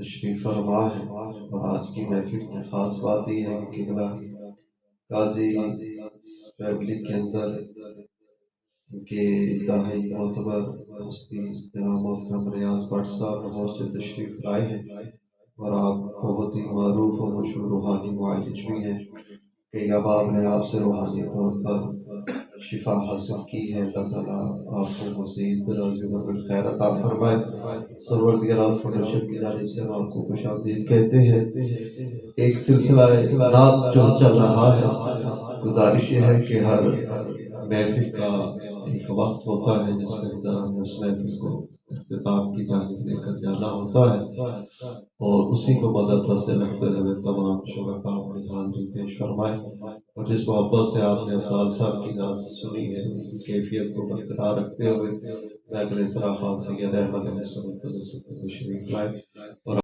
تشریف فرما ہے، اور آج کی محفل کی خاص بات یہ ہے کہ قبلہ قاضی فیملی کے اندر کے انتہائی معتبر ہستی جناب محترم ریاض بٹ صاحب لاہور سے تشریف لائے ہیں، اور آپ بہت ہی معروف اور مشہور روحانی معالج بھی ہیں۔ کئی احباب نے آپ سے روحانی طور پر شفا حاصل کی ہے۔ اللہ تعالیٰ آپ کو مزید دراز عمر خیر عطا فرمائے۔ سرور فاؤنڈیشن کی جانب سے ہم آپ کو خوش آمدید کہتے ہیں۔ ایک سلسلہ نعت جو چل رہا ہے، گزارش یہ ہے کہ ہر محفل کا ایک وقت ہوتا ہے جس کے اندر ہم اس محفل کو اختتام کی جانب لے کر جانا ہوتا ہے، اور اسی کو مدد سے رکھتے ہوئے تمام شرکاء اپنی حاضری پیش فرمائے، اور جس محبت سے آپ نے افضال صاحب کی نعت سنی ہے اسی کیفیت کو برقرار رکھتے ہوئے میں اپنے اسراف خان سید احمد علیہ السلام تشریف لائے اور